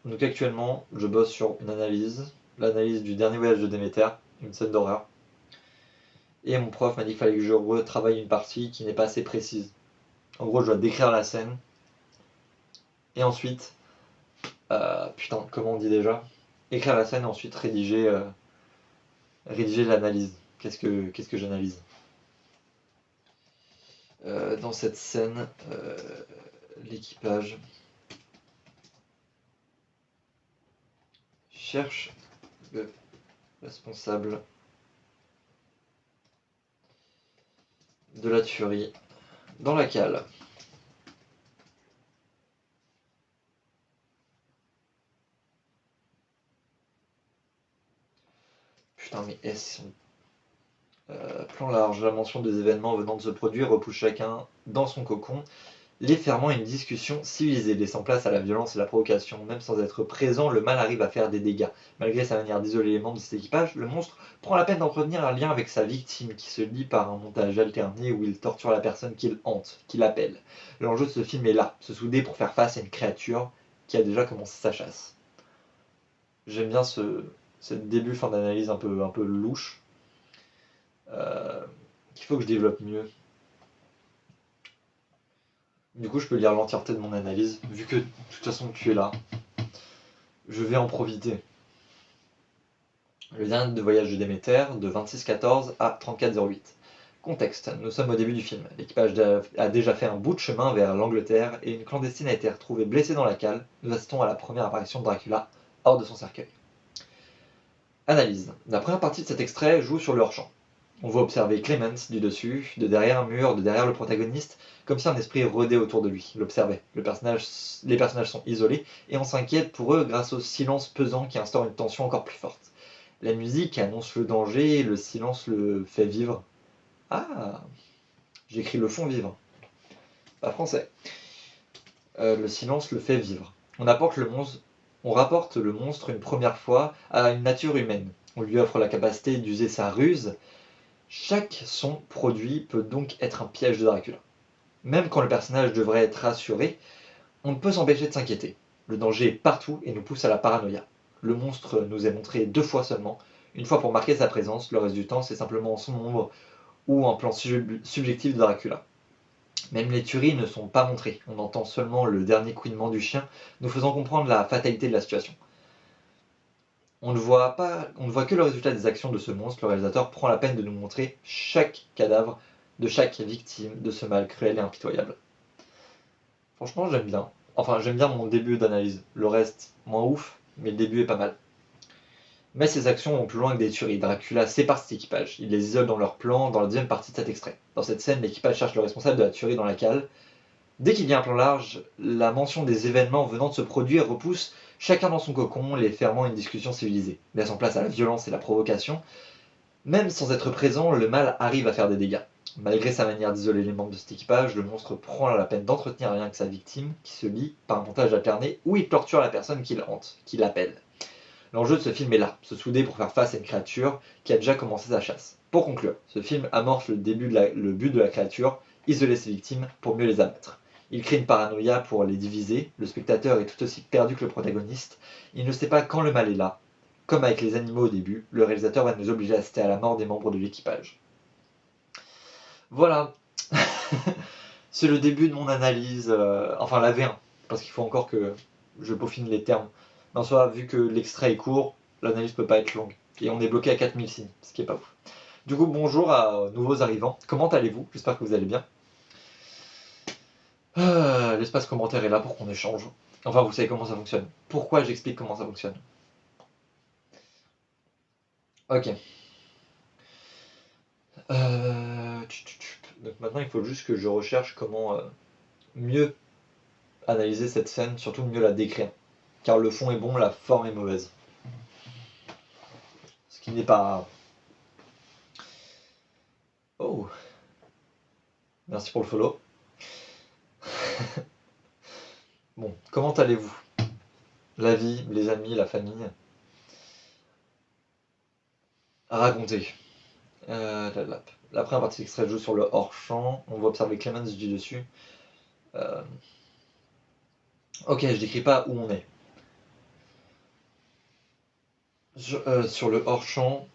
donc actuellement, je bosse sur une analyse, l'analyse du dernier voyage de Déméter, une scène d'horreur. Et mon prof m'a dit qu'il fallait que je retravaille une partie qui n'est pas assez précise. En gros, je dois décrire la scène. Et ensuite, putain, comment on dit déjà? Écrire la scène et ensuite rédiger l'analyse. Qu'est-ce que j'analyse? Dans cette scène, l'équipage cherche le responsable de la tuerie dans la cale. Putain, mais S. Plan large, la mention des événements venant de se produire repousse chacun dans son cocon, les fermant une discussion civilisée, laissant place à la violence et la provocation. Même sans être présent, le mal arrive à faire des dégâts. Malgré sa manière d'isoler les membres de cet équipage, le monstre prend la peine d'entretenir un lien avec sa victime, qui se lie par un montage alterné où il torture la personne qu'il hante, qu'il appelle. L'enjeu de ce film est là, se souder pour faire face à une créature qui a déjà commencé sa chasse. J'aime bien ce début, fin d'analyse un peu louche, qu'il faut que je développe mieux. Du coup, je peux lire l'entièreté de mon analyse, vu que de toute façon tu es là. Je vais en profiter. Le dernier de voyage de Déméter, de 26-14 à 34-08. Contexte, nous sommes au début du film. L'équipage a déjà fait un bout de chemin vers l'Angleterre et une clandestine a été retrouvée blessée dans la cale. Nous assistons à la première apparition de Dracula hors de son cercueil. Analyse. La première partie de cet extrait joue sur le hors-champ. On voit observer Clemens du dessus, de derrière un mur, de derrière le protagoniste, comme si un esprit rôdait autour de lui, l'observait. Les personnages sont isolés et on s'inquiète pour eux grâce au silence pesant qui instaure une tension encore plus forte. La musique annonce le danger et le silence le fait vivre. Ah, j'écris le fond vivre, pas français. Le silence le fait vivre. On rapporte le monstre une première fois à une nature humaine. On lui offre la capacité d'user sa ruse. Chaque son produit peut donc être un piège de Dracula. Même quand le personnage devrait être rassuré, on ne peut s'empêcher de s'inquiéter. Le danger est partout et nous pousse à la paranoïa. Le monstre nous est montré 2 fois seulement, une fois pour marquer sa présence, le reste du temps c'est simplement son ombre ou un plan subjectif de Dracula. Même les tueries ne sont pas montrées, on entend seulement le dernier couinement du chien, nous faisant comprendre la fatalité de la situation. On ne voit que le résultat des actions de ce monstre, le réalisateur prend la peine de nous montrer chaque cadavre de chaque victime de ce mal cruel et impitoyable. Franchement, j'aime bien. Enfin, j'aime bien mon début d'analyse. Le reste, moins ouf, mais le début est pas mal. Mais ces actions vont plus loin que des tueries. Dracula sépare cet équipage. Il les isole dans leur plan dans la deuxième partie de cet extrait. Dans cette scène, l'équipage cherche le responsable de la tuerie dans la cale. Dès qu'il y a un plan large, la mention des événements venant de se produire repousse chacun dans son cocon, les fermant à une discussion civilisée. Laissant place à la violence et la provocation. Même sans être présent, le mal arrive à faire des dégâts. Malgré sa manière d'isoler les membres de cet équipage, le monstre prend la peine d'entretenir rien que sa victime, qui se lie par un montage alterné, où il torture la personne qu'il hante, qui l'appelle. L'enjeu de ce film est là, se souder pour faire face à une créature qui a déjà commencé sa chasse. Pour conclure, ce film amorce le but de la créature, isoler ses victimes pour mieux les abattre. Il crée une paranoïa pour les diviser, le spectateur est tout aussi perdu que le protagoniste, il ne sait pas quand le mal est là. Comme avec les animaux au début, le réalisateur va nous obliger à assister à la mort des membres de l'équipage. Voilà, c'est le début de mon analyse, enfin la V1, parce qu'il faut encore que je peaufine les termes. Mais en soi, vu que l'extrait est court, l'analyse peut pas être longue. Et on est bloqué à 4000 signes, ce qui est pas ouf. Du coup, bonjour à nouveaux arrivants. Comment allez-vous? J'espère que vous allez bien. L'espace commentaire est là pour qu'on échange. Enfin, vous savez comment ça fonctionne. Pourquoi j'explique comment ça fonctionne? Ok. Donc maintenant, il faut juste que je recherche comment mieux analyser cette scène, surtout mieux la décrire. Car le fond est bon, la forme est mauvaise. Ce qui n'est pas... Oh, merci pour le follow. Bon, comment allez-vous? La vie, les amis, la famille? Racontez. La première partie de l'extrait joue sur le hors-champ. On va observer Clemens du dessus. Ok, je décris pas où on est. Sur le hors-champ,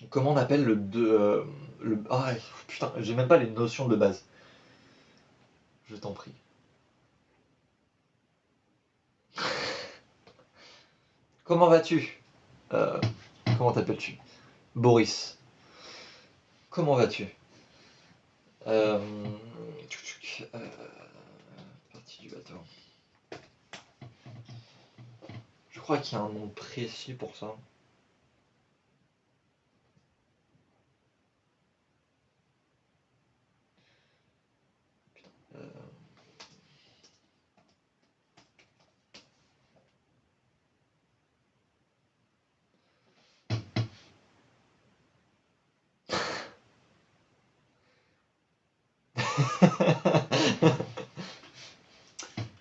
comment on appelle Ah, putain, j'ai même pas les notions de base. Je t'en prie. Comment vas-tu? Comment t'appelles-tu? Boris. Comment vas-tu? Euh... Partie du bateau. Je crois qu'il y a un nom précis pour ça.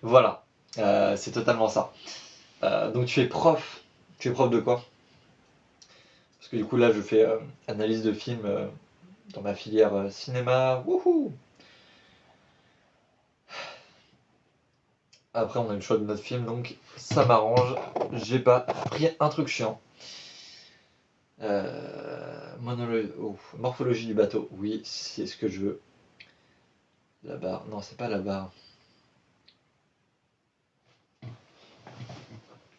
Voilà, c'est totalement ça. Donc tu es prof. Tu es prof de quoi? Parce que du coup là je fais analyse de film dans ma filière cinéma. Wouhou! Après on a le choix de notre film donc ça m'arrange. J'ai pas pris un truc chiant. Morphologie du bateau, oui, c'est ce que je veux. La barre, non, c'est pas la barre.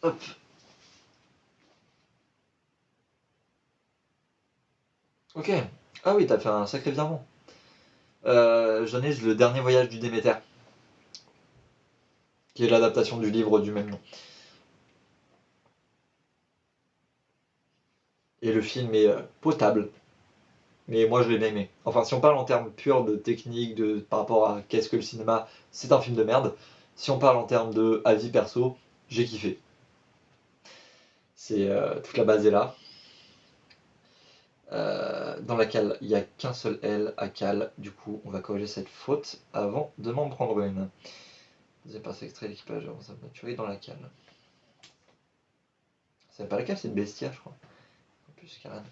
Hop. Ok, Ah oui, t'as fait un sacré virement. J'en ai le dernier voyage du Déméter, qui est l'adaptation du livre du même nom. Et le film est potable, mais moi je l'ai bien aimé. Enfin, si on parle en termes purs de technique, par rapport à qu'est-ce que le cinéma, c'est un film de merde. Si on parle en termes de avis perso, j'ai kiffé. C'est toute la base est là. Dans la cale, il n'y a qu'un seul L à cale. Du coup, on va corriger cette faute avant de m'en prendre une. Deuxième partie extrait l'équipage avance à maturer dans la cale. C'est pas la cale, c'est le bestiaire, je crois. En plus, Karen.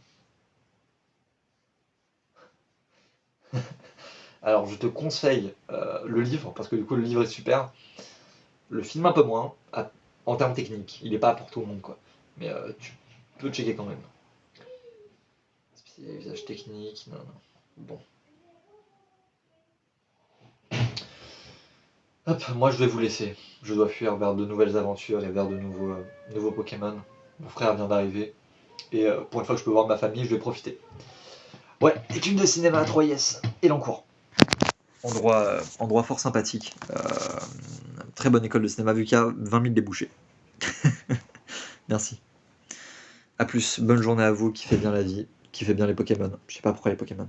Alors, je te conseille le livre, parce que du coup, le livre est super. Le film, un peu moins, en termes techniques. Il est pas pour tout le monde, quoi. Mais tu peux checker quand même. Visage technique, non, non. Bon. Hop, moi je vais vous laisser. Je dois fuir vers de nouvelles aventures et vers de nouveaux Pokémon. Mon frère vient d'arriver. Et pour une fois que je peux voir ma famille, je vais profiter. Ouais, études de cinéma à 3 et l'encours. Endroit fort sympathique. Très bonne école de cinéma vu qu'il y a 20 000 débouchés. Merci. A plus, bonne journée à vous qui fait bien la vie, qui fait bien les Pokémon. Je sais pas pourquoi les Pokémon.